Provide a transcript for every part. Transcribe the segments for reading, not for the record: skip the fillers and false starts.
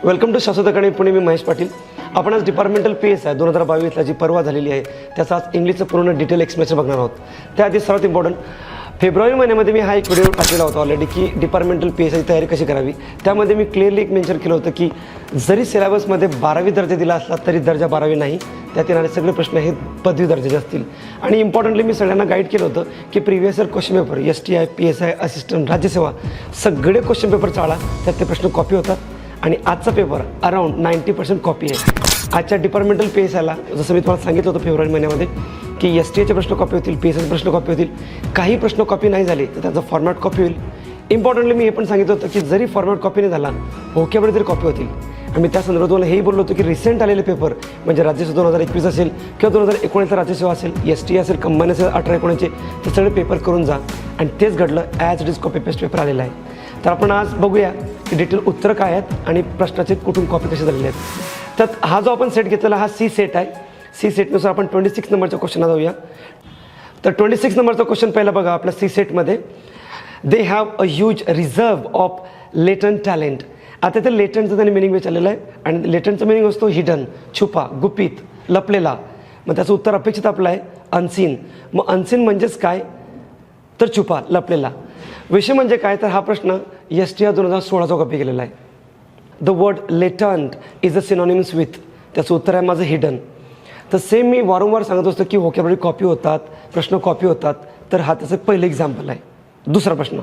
Welcome to शाश्वत academy Pune. मी महेश पाटील. आपण आज डिपार्टमेंटल PSI 2022ला जी परवा झालेली आहे त्याचा आज इंग्लिशचं पूर्ण डिटेल एक्सप्लेनेशन बघणार आहोत. त्याआधी सर्वात इम्पॉर्टंट, फेब्रुवारी महिन्यामध्ये मी हा एक व्हिडिओ टाकलेला होता ऑलरेडी की डिपार्टमेंटल PSI तयारी कशी करावी. त्यामध्ये मी क्लिअरली एक मेन्शन केलं होतं की जरी सिलेबसमध्ये 12वी दर्जा दिला असला तरी दर्जा 12वी नाही, त्यात येणारे सगळे प्रश्न हे पदवी दर्जाचे असतील. आणि इम्पॉर्टंटली मी सगळ्यांना गाईड केलं होतं की previous year question paper STI PSI assistant राज्यसेवा सगळे क्वेश्चन पेपर चाळा, त्यात ते प्रश्न कॉपी होतात. आणि आजचा पेपर अराउंड 90% कॉपी आहे. आजच्या डिपार्टमेंटल PSIला जसं मी तुम्हाला सांगितलं होतं फेब्रुवारी महिन्यामध्ये की STIचे प्रश्न कॉपी होतील, PSIचे प्रश्न कॉपी होतील. काही प्रश्न कॉपी नाही झाले तर त्याचा फॉर्मॅट कॉपी होईल. इम्पॉर्टंटली मी हे पण सांगितलं होतं की जरी फॉर्मॅट कॉपी नाही झाला व्होकॅब्युलरी तरी कॉपी होतील. आणि त्या संदर्भात मला हेही बोललो होतो की रिसेंट आलेले पेपर म्हणजे राज्यसेवा 2021 असेल किंवा 2019 राज्यसेवा असेल, STI असेल, कंबाईन असेल 18-19 ते सगळे पेपर करून जा. आणि तेच घडलं. As it is copy paste paper आलेला आहे. तर आपण आज बघूया की डिटेल उत्तरं काय आहेत आणि प्रश्नाचे कुठून कॉपी कसे झालेले आहेत. तर हा जो आपण सेट घेतलेला हा C सेट आहे. C सेटनुसार आपण 26 नंबरच्या क्वेश्चनला जाऊया. तर 26 नंबरचा क्वेश्चन पहिला बघा आपल्या C सेटमध्ये. They have a huge reserve of latent talent. आता ते लेटंटचं त्यांनी मिनिंग विचारलेलं आहे आणि लेटंटचा मिनिंग असतो हिडन, छुपा, गुपित, लपलेला. मग त्याचं उत्तर अपेक्षित आपलं आहे अनसीन. मग अनसीन म्हणजेच काय तर छुपा, लपलेला. विषय म्हणजे काय तर हा प्रश्न STI 2016चा कॉपी केलेला आहे. The word latent is a synonyms with, त्याचं उत्तर आहे माझं हिडन. तर सेम मी वारंवार सांगत असतो की व्होकॅब्युलरी कॉपी होतात, प्रश्न कॉपी होतात. तर हा त्याचं पहिलं एक्झाम्पल आहे. दुसरा प्रश्न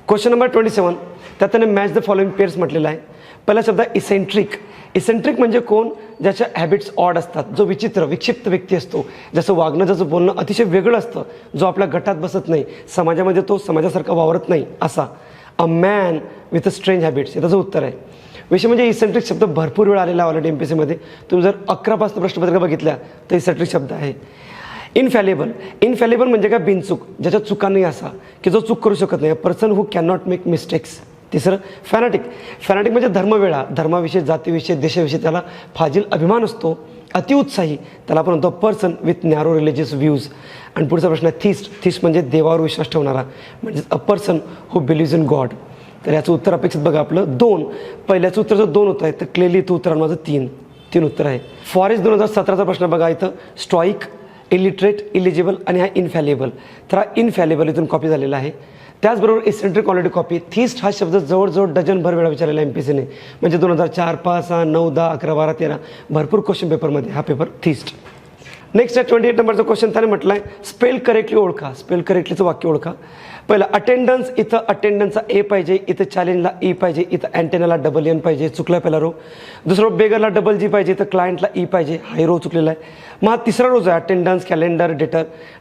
क्वेश्चन नंबर 27. त्यात त्याने मॅच द फॉलोइंग पेअर्स म्हटलेला आहे. पहिला शब्द इसेंट्रिक. इसेंट्रिक म्हणजे कोण ज्याच्या हॅबिट्स ऑड असतात, जो विचित्र विक्षिप्त व्यक्ती असतो, ज्याचं वागणं ज्याचं बोलणं अतिशय वेगळं असतं, जो आपल्या गटात बसत नाही, समाजामध्ये तो समाजासारखा वावरत नाही असा. A man with a strange habits हे त्याचं उत्तर आहे. विषय म्हणजे इसेंट्रिक शब्द भरपूर वेळ आलेला आहे ऑलरेडी MPSCमध्ये. तुम्ही जर 11 प्रश्नपत्रिका बघितल्या तर इसेंट्रिक शब्द आहे. इनफॅलेबल. इनफॅलेबल म्हणजे काय बिनचूक, ज्याच्या चुका नाही असा की जो चूक करू शकत नाही. A person who can not make mistakes. तिसरं फॅनाटिक. फॅनाटिक म्हणजे धर्मवेळा, धर्माविषयी, जातीविषयी, देशाविषयी त्याला फाजील अभिमान असतो. अतिउत्साही त्याला आपण म्हणतो person with narrow religious views. आणि पुढचा प्रश्न आहे थिस्ट. थिस्ट म्हणजे देवावर विश्वास ठेवणारा, म्हणजे a person who बिलीव्ज in God. तर याचं उत्तर अपेक्षित बघा आपलं 2. पहिल्याचं उत्तर जर 2 होतं आहे तर क्लिअरली इथं उत्तर माझं 3 उत्तर आहे. फॉरेस्ट 2017चा प्रश्न बघा इथं. स्टॉईक, इलिटरेट, इलिजिबल आणि हा इनफॅलेबल. तर हा इनफॅलेबल इथून कॉपी झालेला आहे. त्याचबरोबर इसेंट्रिक ऑलरेडी कॉपी. थिस्ट हा शब्द जवळजवळ डझनभर वेळा विचारलेला MPSCने. म्हणजे 2004, 5, 6, 9, 10, 11, 12, 13 भरपूर क्वेश्चन पेपरमध्ये हा पेपर थिस्ट. नेक्स्ट आहे 28 नंबरचा क्वेश्चन. त्याने म्हटलं आहे स्पेल करेक्टली ओळखा. स्पेल करेक्टलीचं वाक्य ओळखा. पहिलं अटेंडन्स. इथं अटेंडन्सचा A पाहिजे, इथं चॅलेंजला E पाहिजे, इथं अँटेनाला $N पाहिजे, चुकला पहिला रो. दुसरं बेगरला G पाहिजे, इथं क्लायंटला E पाहिजे, हा रो चुकलेला आहे. मग हा तिसरा रोज आहे अटेंडन्स, कॅलेंडर,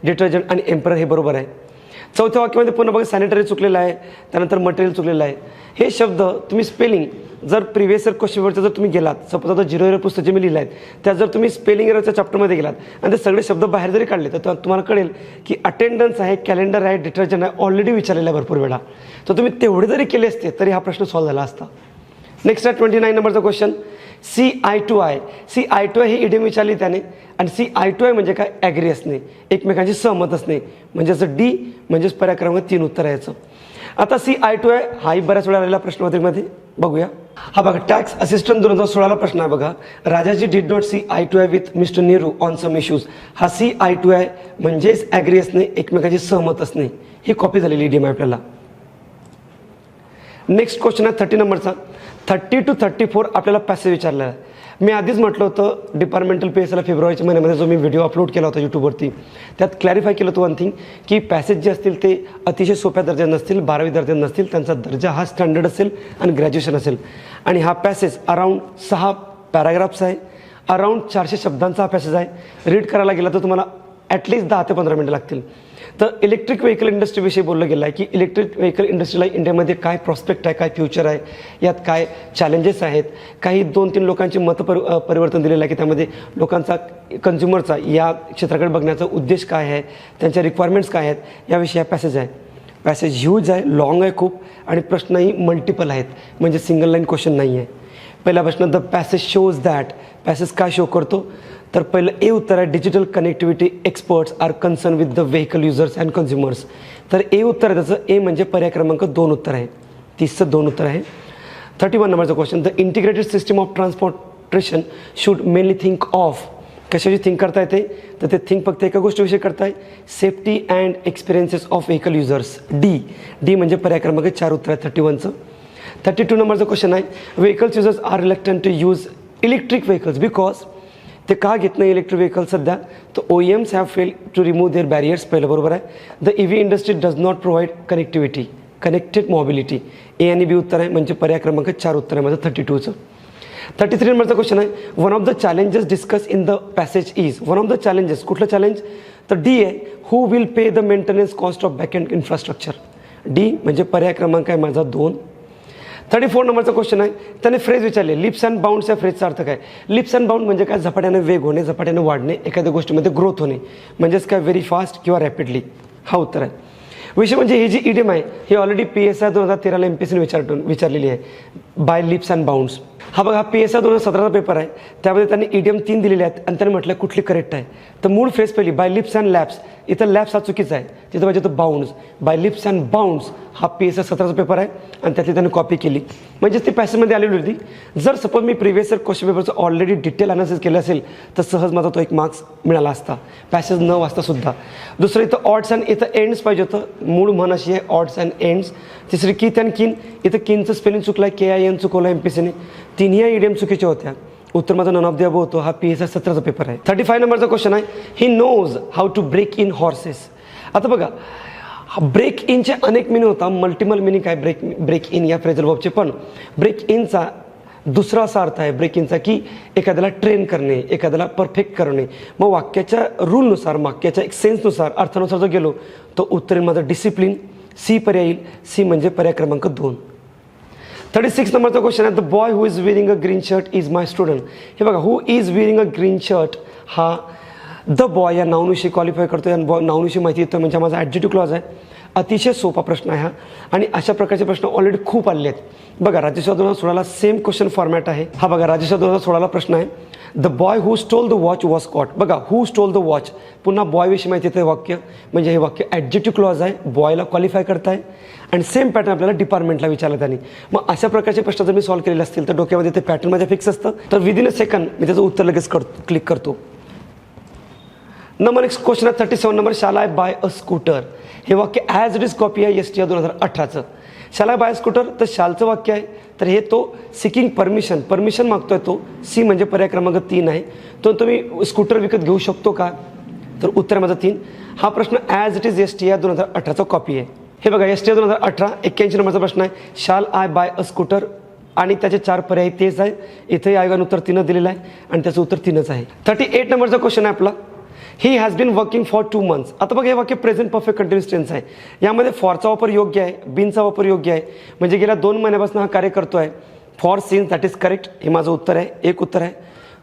डिटर्जंट आणि एम्परर हे बरोबर आहे. चौथ्या वाक्यामध्ये पुन्हा बघा सॅनिटरी चुकलेलं आहे, त्यानंतर मटेरियल चुकलेलं आहे. हे शब्द तुम्ही स्पेलिंग जर प्रिव्हियस इयर क्वेश्चन पेपरचं जर तुम्ही गेलात, सपोज आता 0 इयर पुस्तक जे मी लिहिलं आहे त्यात जर तुम्ही स्पेलिंग एररच्या चॅप्टरमध्ये गेलात आणि ते सगळे शब्द बाहेर जरी काढले तर तुम्हाला कळेल की अटेंडन्स आहे, कॅलेंडर आहे, डिटर्जंट आहे ऑलरेडी विचारलेलं आहे भरपूर वेळा. तर तुम्ही तेवढे जरी केले असते तरी हा प्रश्न सॉल्व्ह झाला असता. नेक्स्ट आहे 29 नंबरचा क्वेश्चन. CI2I. CI2I ही इडियम विचारली त्याने. आणि CI2I म्हणजे काय ॲग्री असणे, एकमेकांशी सहमत असणे. म्हणजे असं D म्हणजेच पर्याय क्रमांक 3 उत्तर याचं. आता CI2I हाही बऱ्याच वेळा आलेला प्रश्नपत्रिकेमध्ये बघूया. हा बघा टॅक्स असिस्टंट 2016ला प्रश्न आहे बघा. Rajaji did not CI2I with mister Nehru on some issues. हा CI2I म्हणजेच ॲग्री असणे, एकमेकांशी सहमत असणे. ही कॉपी झालेली इडियम आहे आपल्याला. नेक्स्ट क्वेश्चन आहे 30 नंबरचा. 30 to 34 आपल्याला पॅसेज विचारला आहे. मी आधीच म्हटलं होतं डिपार्टमेंटल PSIला फेब्रुवारीच्या महिन्यामध्ये जो मी व्हिडिओ अपलोड केला होता यूट्यूबवरती त्यात क्लॅरिफाय केलं होतं वन थिंग की पॅसेज जे असतील ते अतिशय सोप्या दर्जा नसतील, 12वी दर्जा नसतील, त्यांचा दर्जा हा स्टँडर्ड असेल आणि ग्रॅज्युएशन असेल. आणि हा पॅसेज अराऊंड 6 पॅराग्राफ्स आहे, अराऊंड 400 शब्दांचा हा पॅसेज आहे. रीड करायला गेला तर तुम्हाला ॲटलिस्ट 10 ते 15 मिनटं लागतील. तर इलेक्ट्रिक व्हेकल इंडस्ट्रीविषयी बोललं गेलं आहे की इलेक्ट्रिक व्हेकल इंडस्ट्रीला इंडियामध्ये काय प्रॉस्पेक्ट आहे, काय फ्युचर आहे, यात काय चॅलेंजेस आहेत. काही 2-3 लोकांची परिवर्तन दिलेलं आहे की त्यामध्ये लोकांचा कन्झ्युमरचा या क्षेत्राकडे बघण्याचा उद्देश काय आहे, त्यांच्या रिक्वायरमेंट्स काय आहेत, याविषयी हा पॅसेज आहे. पॅसेज ह्यूज आहे, लॉंग आहे खूप आणि प्रश्नही मल्टिपल आहेत, म्हणजे सिंगल लाईन क्वेश्चन नाही आहे. पहिला प्रश्न the passage shows that. Passage काय शो करतो तर पहिलं A उत्तर आहे digital connectivity experts are concern with the vehicle users and consumers. तर A उत्तर आहे त्याचं. A म्हणजे पर्याय क्रमांक 2 उत्तर आहे. 30चं 2 उत्तर आहे. 31 नंबरचा question, the integrated system of transportation should mainly think of. कशाची थिंक करता येते, तर ते थिंक फक्त एका गोष्टीविषयी करताय, safety and experiences of vehicle users. D म्हणजे पर्याय क्रमांक 4 उत्तर आहे 31चं. 32 नंबरचा क्वेश्चन आहे, vehicles users are reluctant to use electric vehicles because. ते का घेत नाही इलेक्ट्रिक व्हेकल सध्या, तर OEMs have fail to remove their barriers. पहिलं बरोबर आहे. The EV industry does not provide connected mobility. A आणि बी उत्तर आहे, म्हणजे पर्याय क्रमांक 4 उत्तर आहे माझं 32चं. 33 नंबरचा क्वेश्चन आहे, one of the challenges discuss in the passage is. One of the challenges, कुठलं चॅलेंज, तर डी आहे, who will pay the maintenance cost of backend infrastructure. D म्हणजे पर्याय क्रमांक आहे माझा 2. 34 नंबरचा क्वेश्चन आहे, त्याने फ्रेज विचारले, लिप्स अँड बाउंड्स या फ्रेजचा अर्थ काय. लिप्स अँड बाउंड म्हणजे काय, झपाट्याने वेग होणे, झपाट्याने वाढणे, एखाद्या गोष्टीमध्ये ग्रोथ होणे, म्हणजेच काय व्हेरी फास्ट किंवा रॅपिडली. हा उत्तर आहे. विषय म्हणजे ही जी इडियम आहे ही ऑलरेडी PSI 2013ला MPSCने विचारलेली आहे, बाय लिप्स अँड बाउंड्स. हा बघा, हा PSI 2017चा पेपर आहे, त्यामध्ये त्यांनी इडियम 3 दिलेले आहेत आणि त्यांनी म्हटलं कुठली करेक्ट आहे. तर मूळ फ्रेज पहिली बाय लिप्स अँड लॅप्स, इथं लॅप्स हा चुकीचा आहे, तिथं पाहिजे तर bounds. By leaps and bounds हा PSI 17चा पेपर आहे आणि त्यातली त्यांनी कॉपी केली, म्हणजेच ती पॅसेजमध्ये आलेली होती. जर सपोज मी प्रिव्हियस इयर क्वेश्चन पेपरचं ऑलरेडी डिटेल अनालिसिस केलं असेल तर सहज माझा तो 1 मार्क्स मिळाला असता, पॅसेज न वाचता सुद्धा. दुसरं इथं ऑड्स अँड इथं एंड्स पाहिजे होतं, मूळ म्हण अशी आहे ऑड्स अँड एंड्स. तिसरी किथ अँड किन, इथं किनचं स्पेलिंग चुकलं आहे, KIN चुकवलं MPSCने. तिन्ही इडियम चुकीच्या होत्या. उत्तर माझा नन ऑफ द अबव होतो. हा PSI 17चा पेपर आहे. 35 नंबरचा क्वेश्चन आहे, he knows how to break in horses. आता बघा, ब्रेक इनचे अनेक मिनिंग होता, मल्टिपल मिनिंग आहे ब्रेक इन या फ्रेजल वर्बचे. पण ब्रेक इनचा दुसरा असा अर्थ आहे ब्रेक इनचा की एखाद्याला ट्रेन करणे, एखाद्याला परफेक्ट करणे. मग वाक्याच्या रूलनुसार, वाक्याच्या एक सेन्सनुसार, अर्थानुसार जर गेलो तर उत्तर माझं डिसिप्लिन. सी पर्याय येईल. सी म्हणजे पर्याय क्रमांक 2. 36 नंबरचा क्वेश्चन आहे, the boy who is wearing a green shirt is my student. हे बघा, who is wearing a green shirt हा द बॉय या नाऊनविषयी क्वालिफाय करतो, या नाऊनविषयी माहिती येतं, म्हणजे माझा ॲडजेक्टिव्ह क्लॉज आहे. अतिशय सोपा प्रश्न आहे हा, आणि अशा प्रकारचे प्रश्न ऑलरेडी खूप आले आहेत. बघा, राज्यसेवा 2016ला सेम क्वेश्चन फॉर्मॅट आहे. हा बघा, राज्यसेवा 2016ला प्रश्न आहे, the boy who stole the watch was caught. बघा, हू स्टोल द वॉच, पुन्हा बॉयविषयी माहिती येतं वाक्य, म्हणजे हे वाक्य ॲडजेक्टिव्ह क्लॉज आहे, बॉयला क्वालिफाय करताय. आणि सेम पॅटर्न आपल्याला डिपार्टमेंटला विचारलं त्यांनी. मग अशा प्रकारचे प्रश्न जर मी सॉल्व्ह केलेले असतील तर डोक्यामध्ये ते पॅटर्न माझ्या फिक्स असतं, तर विदिन अ सेकंड मी त्याचं उत्तर लगेच क्लिक करतो. नंबर नेक्स्ट क्वेश्चन आहे 37 नंबर, शाल आय बाय अ स्कूटर. हे वाक्य ॲज इट इज कॉपी आहे STR 2018चं. शाल आय बाय स्कूटर, तर शालचं वाक्य आहे, तर हे तो सिकिंग परमिशन मागतोय तो. सी म्हणजे पर्याय क्रमांक 3 आहे. तो तुम्ही स्कूटर विकत घेऊ शकतो का, तर उत्तर माझं 3. हा प्रश्न ॲज इट इज STR 2018चा कॉपी आहे. हे बघा, STR 2018 81 नंबरचा प्रश्न आहे, शाल आय बाय अ स्कूटर, आणि त्याचे 4 पर्याय तेच आहे. इथेही आयोगानं उत्तर 3 दिलेलं आहे आणि त्याचं उत्तर 3च आहे. 38 नंबरचा क्वेश्चन आहे आपला, he has been working for 2 months. आता बघा, हे वाक्य प्रेझेंट परफेक्ट कंटिन्युअस टेन्स आहे. यामध्ये फॉरचा वापर योग्य आहे, बीनचा वापर योग्य आहे, म्हणजे गेल्या 2 महिन्यापासून हा कार्य करतो आहे. For since that is correct, हे माझं उत्तर आहे, 1 उत्तर आहे.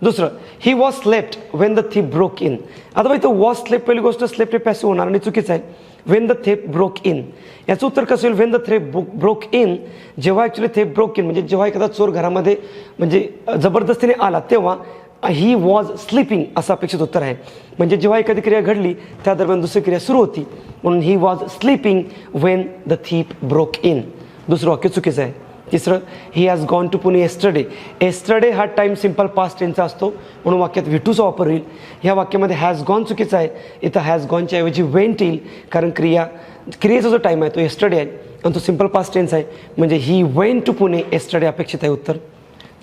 दुसरं, he was slept Wien the thief broke in. आता बघा, इथं वॉज स्लेप, पहिली गोष्ट स्लेप्ट हे पॅसिव्ह होणार आणि चुकीचं आहे. Wien the theft broke in, याचं उत्तर कसं होईल, Wien the theft broke in, जेव्हा ॲक्च्युली थेप ब्रोक इन म्हणजे जेव्हा एखादा चोर घरामध्ये म्हणजे जबरदस्तीने आला तेव्हा ही वॉज स्लीपिंग असं अपेक्षित उत्तर आहे. म्हणजे जेव्हा एखादी क्रिया घडली त्या दरम्यान दुसरी क्रिया सुरू होती, म्हणून he was sleeping when the thief broke in. दुसरं वाक्य चुकीचं आहे. तिसरं, he has gone to Pune yesterday. Yesterday हा टाईम सिम्पल पास्ट टेन्सचा असतो, म्हणून वाक्यात V2चा वापर होईल. ह्या वाक्यामध्ये हॅज गॉन चुकीचा आहे. इथं हॅज गॉनच्या ऐवजी वेंट येईल, कारण क्रियेचा जो टाईम आहे तो येस्टरडे आहे आणि तो सिम्पल पास्ट टेन्स आहे, म्हणजे he went to Pune yesterday अपेक्षित आहे उत्तर.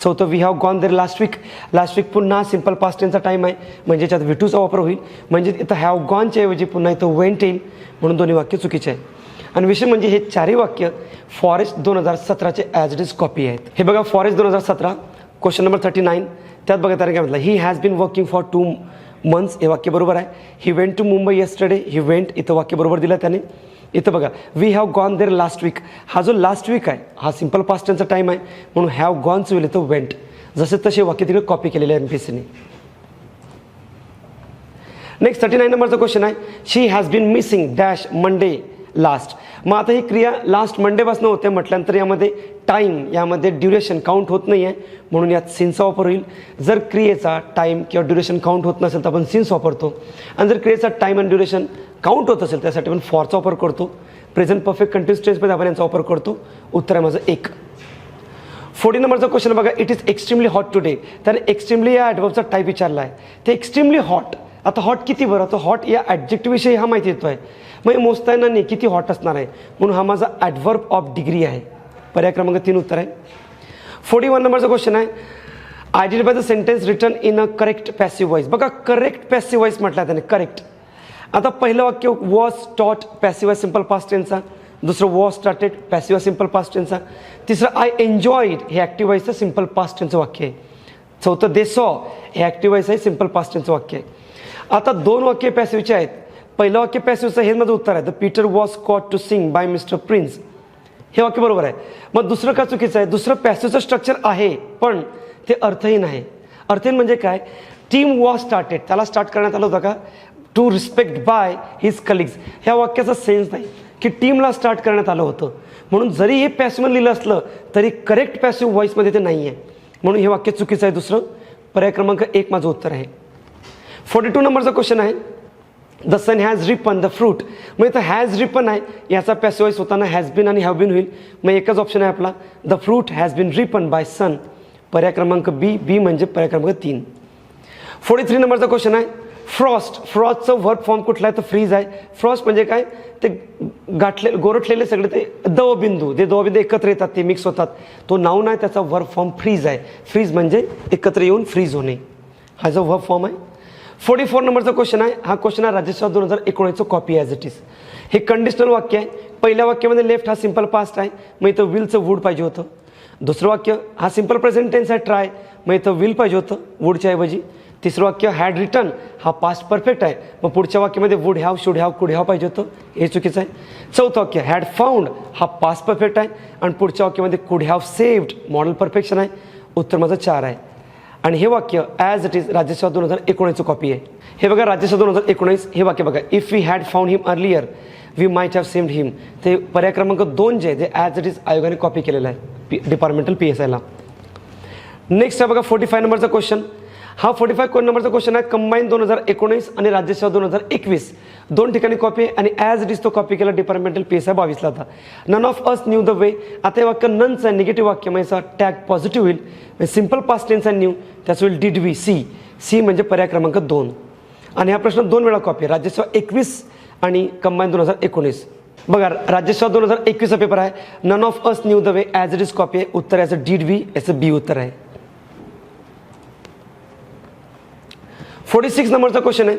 चौथं, we have gone there last week पुन्हा सिम्पल पास्ट टेन्सचा टाईम आहे, म्हणजे याच्यात V2चा वापर होईल, म्हणजे इथं हॅव गॉनच्या ऐवजी पुन्हा इथं वेंट येईल, म्हणून दोन्ही वाक्य चुकीचे आहे. आणि विषय म्हणजे हे 4ही वाक्य फॉरेस्ट 2017चे ॲज इट इज कॉपी आहेत. हे बघा, फॉरेस्ट 2017 क्वेश्चन नंबर 39, त्यात बघा त्याने काय म्हटलं, he has been working for 2 months. हे वाक्य बरोबर आहे. He went to Mumbai yesterday, he went, इथं वाक्य बरोबर दिलं त्याने. इथं बघा, we have gone there last week, हा जो लास्ट वीक आहे हा सिम्पल पास्ट टेन्सचा टाईम आहे, म्हणून हॅव गॉनचं होईल इथं वेंट. जसे तसे वाक्य तिकडे कॉपी केलेले आहे MPSCने. नेक्स्ट 39 नंबरचा क्वेश्चन आहे, she has been missing dash Monday last. मग आता ही क्रिया लास्ट मंडेपासून होते म्हटल्यानंतर यामध्ये टाईम, यामध्ये ड्युरेशन काउंट होत नाही आहे, म्हणून यात सिन्सचा वापर होईल. जर क्रियेचा टाईम किंवा ड्युरेशन काउंट होत नसेल तर आपण सिन्स वापरतो, आणि जर क्रियेचा टाईम आणि ड्युरेशन काउंट होत असेल त्यासाठी आपण फॉरचा वापर करतो. प्रेझेंट परफेक्ट कंटिन्युअस टेन्समध्ये आपण यांचा वापर करतो. उत्तर आहे माझं 1. 40 नंबरचा क्वेश्चन बघा, it is extremely hot today. त्याने एक्स्ट्रीमली या ॲडव्हर्बचा टाईप विचारला आहे. ते एक्स्ट्रीमली हॉट, आता हॉट किती बरं, तर हॉट या ॲडजेक्टिव्हविषयी हा माहिती येतो आहे. मग मोजता येणार नाही किती हॉट असणार आहे, म्हणून हा माझा ॲडव्हर्ब ऑफ डिग्री आहे. पर्याय क्रमांक 3 उत्तर आहे. 41 नंबरचा क्वेश्चन आहे, identify the sentence return in a correct passive voice. बघा करेक्ट पॅसिव्ह व्हॉइस म्हटलं त्याने, करेक्ट. आता पहिलं वाक्य वॉज टॉट पॅसिव्ह सिंपल पास्ट टेन्सचा, दुसरं was started passive simple past टेन्सचा, तिसरं आय एन्जॉयड हे ॲक्टिव्ह व्हॉइसचं सिंपल पास्ट टेन्सचं वाक्य आहे, चौथं दे सॉ हे ॲक्टिव्ह व्हॉइस आहे सिंपल पास्ट टेन्सचं वाक्य आहे. आता 2 वाक्य पॅसिव्हचे आहेत. पहिलं वाक्य पॅसिव्हचं हे माझं उत्तर आहे, the Peter was caught to sing by mister Prince, हे वाक्य बरोबर आहे. मग दुसरं का चुकीचं आहे, दुसरं पॅसिव्हचं स्ट्रक्चर आहे पण ते अर्थहीन आहे. अर्थहीन म्हणजे काय, टीम वॉज स्टार्टेड, त्याला स्टार्ट करण्यात आलं होतं का, to respect by his colleagues, ह्या वाक्याचा सेन्स नाही की टीमला स्टार्ट करण्यात आलं होतं. म्हणून जरी हे पॅसिव्हमध्ये लिहिलं असलं तरी करेक्ट पॅसिव्ह व्हॉइसमध्ये ते नाही आहे, म्हणून हे वाक्य चुकीचं आहे. दुसरं पर्याय क्रमांक 1 माझं उत्तर आहे. 42 नंबरचा क्वेश्चन आहे, the sun has ripen the fruit. मग इथं हॅज रिपन आहे, याचा पॅसिव्ह व्हॉइस होताना हॅज बीन आणि हॅव बीन होईल. मग एकच ऑप्शन आहे आपला, the fruit has been ripen by sun. पर्याय क्रमांक बी म्हणजे पर्याय क्रमांक 3. 43 नंबरचा क्वेश्चन आहे, फ्रॉस्ट. फ्रॉस्टचं वर्ब फॉर्म कुठला आहे, तर फ्रीज आहे. फ्रॉस्ट म्हणजे काय, ते गाठले गोरठलेले सगळे ते दवबिंदू, ते दवबिंदू एकत्र येतात, ते मिक्स होतात, तो नाऊन आहे, त्याचा वर्ब फॉर्म फ्रीज आहे. फ्रीज म्हणजे एकत्र येऊन फ्रीज होणे, हा जो वर्ब फॉर्म आहे. 44 नंबरचा क्वेश्चन आहे, हा क्वेश्चन आहे राज्यसेवा 2019चं कॉपी ॲज इट इज. हे कंडिशनल वाक्य आहे. पहिल्या वाक्यामध्ये लेफ्ट हा सिंपल पास्ट आहे, मग इथं विलचं वूड पाहिजे होतं. दुसरं वाक्य हा सिंपल प्रेझेंट टेन्स आहे, ट्राय, मग इथं विल पाहिजे होतं वूडच्या ऐवजी. तिसरं वाक्य हॅड रिटर्न, हा पास्ट परफेक्ट आहे, मग पुढच्या वाक्यामध्ये वूड हॅव, शुड हॅव, कुड हॅव पाहिजे होतं, हे चुकीचं आहे. चौथं वाक्य हॅड फाउंड, हा पास्ट परफेक्ट आहे, आणि पुढच्या वाक्यामध्ये कुड हॅव सेव्ड, मॉडल परफेक्शन आहे. उत्तर माझं 4 आहे. आणि हे वाक्य ॲज इट इज राज्यसेवा 2019चं कॉपी आहे. हे बघा राज्यसेवा 2019, हे वाक्य बघा, if we had found him earlier we might have saved him. ते पर्याय क्रमांक 2 जे ते ॲज इट इज आयोगाने कॉपी केलेलं आहे डिपार्टमेंटल PSIला. नेक्स्ट आहे बघा 45 नंबरचा क्वेश्चन. हा 45 नंबरचा क्वेश्चन आहे, कंबाईन 2019 आणि राज्यसेवा 2021 दोन ठिकाणी कॉपी आहे, आणि ॲज इट इज तो कॉपी केला डिपार्टमेंटल PSI 22ला होता. None of us knew the way. आता हे वाक्य ननचं आहे, निगेटिव्ह वाक्य, म्हणजे टॅग पॉझिटिव्ह होईल. सिंपल पास्ट टेन्स आहे न्यू, त्याचं होईल डिड वी सी. सी म्हणजे पर्याय क्रमांक 2. आणि हा प्रश्न 2 वेळा कॉपी आहे, राज्यसेवा 21 आणि कंबाईन 2019. बघा राज्यसेवा 2021चा पेपर आहे, none of us knew the way as it is copy आहे. उत्तर याचं डिड वी, याचं बी उत्तर आहे. 46 नंबरचा क्वेश्चन आहे,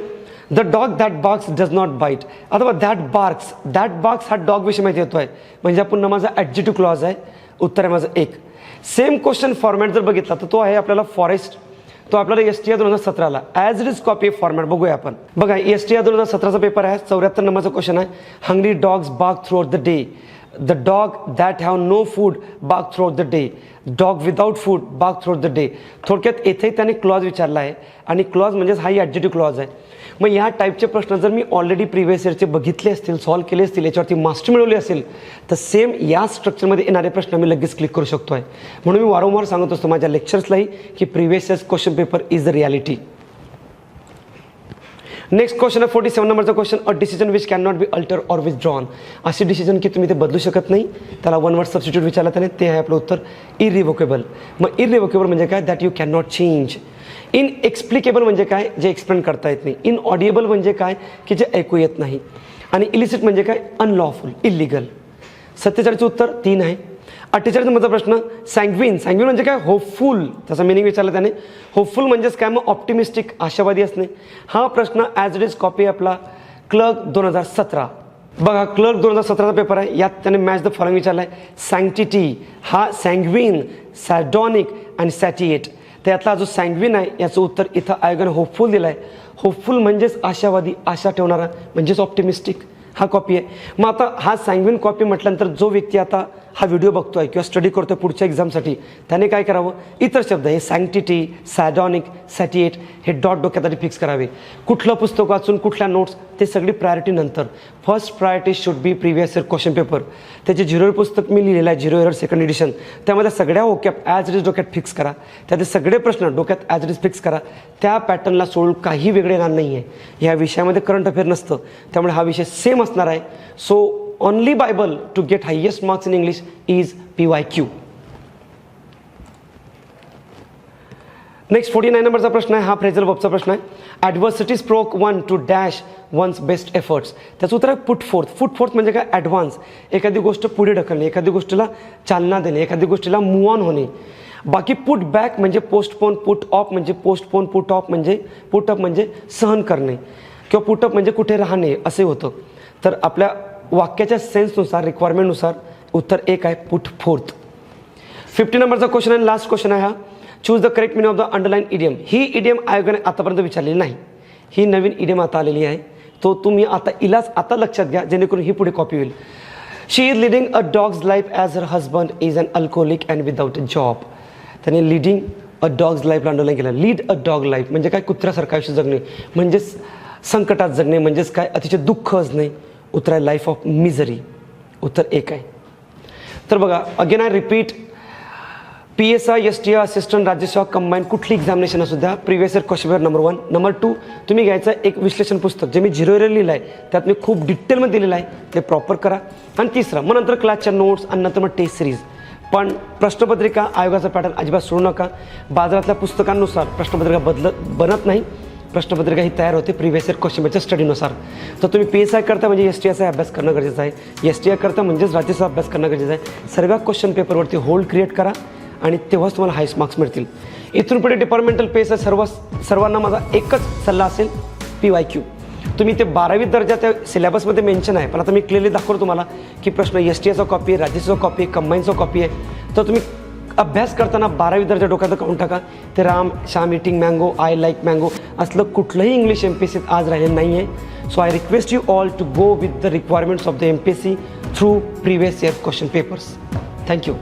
the dog that barks does not bite. आता बघा दॅट बार्क्स हा डॉग विषयी माहिती येतो आहे, म्हणजे आपण माझा ॲडजेक्टिव्ह क्लॉज आहे. उत्तर आहे माझं 1. सेम क्वेश्चन फॉर्मॅट जर बघितला तर तो आहे आपल्याला फॉरेस्ट, तो आपल्याला STR 2017ला as it is copy format बघूया आपण. बघा STR 2017चा पेपर आहे, 74 नंबरचा क्वेश्चन आहे, hungry dogs bark throughout the day. The dog that have no food bark throughout the day. Dog without food bark throughout the day. थोडक्यात येथेही त्याने clause विचारला आहे, आणि क्लॉज म्हणजेच हाही ॲडजेक्टिव्ह क्लॉज आहे. मग या टाईपचे प्रश्न जर मी ऑलरेडी प्रिव्हियस इयरचे बघितले असतील, सॉल्व्ह केले असतील, याच्यावरती मास्टर मिळवली असेल, तर सेम या स्ट्रक्चरमध्ये येणारे प्रश्न मी लगेच क्लिक करू शकतो आहे. म्हणून मी वारंवार सांगत असतो माझ्या लेक्चर्सलाही की previous years question paper is the reality. Next question आहे 47 नंबरचा question, a decision which can not be alter or withdrawn. अशी डिसिजन की तुम्ही ते बदलू शकत नाही, त्याला 1 वर्ड सबस्टिट्यूट विचारला त्याने, ते आहे आपलं उत्तर इरिव्होकेबल. मग इरिव्होकेबल म्हणजे काय, that you can not change. Inexplicable म्हणजे काय, जे एक्सप्लेन करता येत नाही. इनऑडिएबल म्हणजे काय, की जे ऐकू येत नाही. आणि इलिसिट म्हणजे काय, अनलॉफुल, इलिगल. 47चं उत्तर 3 आहे. 48 नंबरचा प्रश्न, सँग्विन म्हणजे काय, होपफुल, त्याचा मिनिंग विचारला त्याने. होपफुल म्हणजेच काय, मग ऑप्टिमिस्टिक, आशावादी असणे. हा प्रश्न ॲज इट इज कॉपी आपला क्लर्क 2017. बघा क्लर्क 2017चा पेपर आहे, यात त्याने मॅच द फॉलोइंग विचारला आहे. सँक्टिटी हा सँग्विन, सॅडॉनिक आणि सॅटिएट. तर यातला जो सँग्विन आहे याचं उत्तर इथं आयोगाने होपफुल दिलं आहे. होपफुल म्हणजेच आशावादी, आशा ठेवणारा, म्हणजेच ऑप्टिमिस्टिक, हा कॉपी आहे. मग आता हा सँग्विन कॉपी म्हटल्यानंतर जो व्यक्ती आता हा व्हिडिओ बघतोय किंवा स्टडी करतोय पुढच्या एक्झामसाठी, त्याने काय करावं, इतर शब्द हे सँक्टिटी, सॅडॉनिक, सॅटिएट हे डोक्यात आधी फिक्स करावे. कुठलं पुस्तक वाचून, कुठल्या नोट्स, ते सगळी प्रायोरिटी नंतर. First priority should be previous year question paper. त्याचे 0 इयर पुस्तक मी लिहिलेलं आहे, 0 इयर सेकंड एडिशन. त्यामध्ये सगळ्या ओक्याप ॲज इट इज डोक्यात फिक्स करा, त्याचे सगळे प्रश्न डोक्यात ॲज इट इज फिक्स करा. त्या पॅटर्नला सोडून काही वेगळे येणार नाही आहे. ह्या विषयामध्ये करंट अफेअर नसतं, त्यामुळे हा विषय सेम असणार आहे. So only Bible to get highest marks in English is PYQ. Next 49 नंबरचा प्रश्न आहे, हा फ्रेझल वर्बचा प्रश्न आहे. Adversity stroke one to dash one's best efforts. त्याचं उत्तर आहे पुट फोर्थ. पुट फोर्थ म्हणजे काय? ॲडव्हान्स, एखादी गोष्ट पुढे ढकलणे, एखादी गोष्टीला चालना देणे, एखादी गोष्टीला मूव ऑन होणे. बाकी पुट बॅक म्हणजे पोस्टपोन, पुट ऑफ म्हणजे पोस्टपोन, पुट ऑफ म्हणजे पुट अप म्हणजे सहन करणे किंवा पुट अप म्हणजे कुठे राहणे असे होतं. तर आपल्या वाक्याच्या सेन्सनुसार, रिक्वायरमेंटनुसार उत्तर एक आहे पुट फोर्थ. 50 नंबरचा क्वेश्चन आहे, लास्ट क्वेश्चन आहे हा. Choose the correct meaning of the underline idiom. He idiom आयोगाने आतापर्यंत विचारलेली नाही, ही नवीन इडियम आता आलेली आहे. तो तुम्ही आता इलाच आता लक्षात घ्या, जेणेकरून ही पुढे कॉपी होईल. She is leading a dog's life as her husband is an alcoholic and without a job. त्याने लिडिंग अ डॉग्स लाईफला अंडरलाईन केलं. लीड अ डॉग लाईफ म्हणजे काय? कुत्र्यासारखं आयुष्य जगणे, म्हणजेच संकटात जगणे, म्हणजेच काय? अतिशय दुःख असणे. उत्तर आहे लाईफ ऑफ मिझरी. उत्तर एक आहे. तर बघा, again I repeat, PSI, STI, assistant राज्यसेवा कंबाईन कुठली एक्झामिनेशन असू द्या, previous year question paper number 1. Number 2, तुम्ही घ्यायचं एक विश्लेषण पुस्तक जे मी 0 इयर लिहिलं आहे, त्यात मी खूप डिटेलमध्ये दिलेलं आहे, ते प्रॉपर करा. आणि तिसरं, मग नंतर क्लासच्या नोट्स आणि नंतर मग टेस्ट सिरीज. पण प्रश्नपत्रिका आयोगाचा पॅटर्न अजिबात सोडू नका. बाजारातल्या पुस्तकांनुसार प्रश्नपत्रिका बनत नाही. प्रश्नपत्रिका ही तयार होते प्रिव्हियस इयर क्वेश्चन पेपरच्या स्टडीनुसार. तर तुम्ही PSI करता म्हणजे STI अभ्यास करणं गरजेचं आहे, STI करता म्हणजेच राज्यसेवा अभ्यास करणं गरजेचं आहे. सर्व क्वेश्चन पेपरवरती होल्ड क्रिएट करा आणि तेव्हाच तुम्हाला हायस्ट मार्क्स मिळतील. इथून पुढे डिपार्टमेंटल PSI सर्वांना माझा एकच सल्ला असेल, PYQ. तुम्ही ते 12वी दर्जा त्या सिलेबसमध्ये मेन्शन आहे, पण आता मी क्लिअरली दाखवतो तुम्हाला की प्रश्न STIचा कॉपी आहे, राज्यसेवा कॉपी आहे, कंबाईनचा कॉपी आहे. तर तुम्ही अभ्यास करताना 12वी दर्जा डोक्यात काढून टाका. ते Ram Shyam eating mango, I like mango असलं कुठलंही इंग्लिश MPSC आज राहिलेलं नाही आहे. So I request you all to go with the requirements of the MPSC through previous year question papers. Thank you.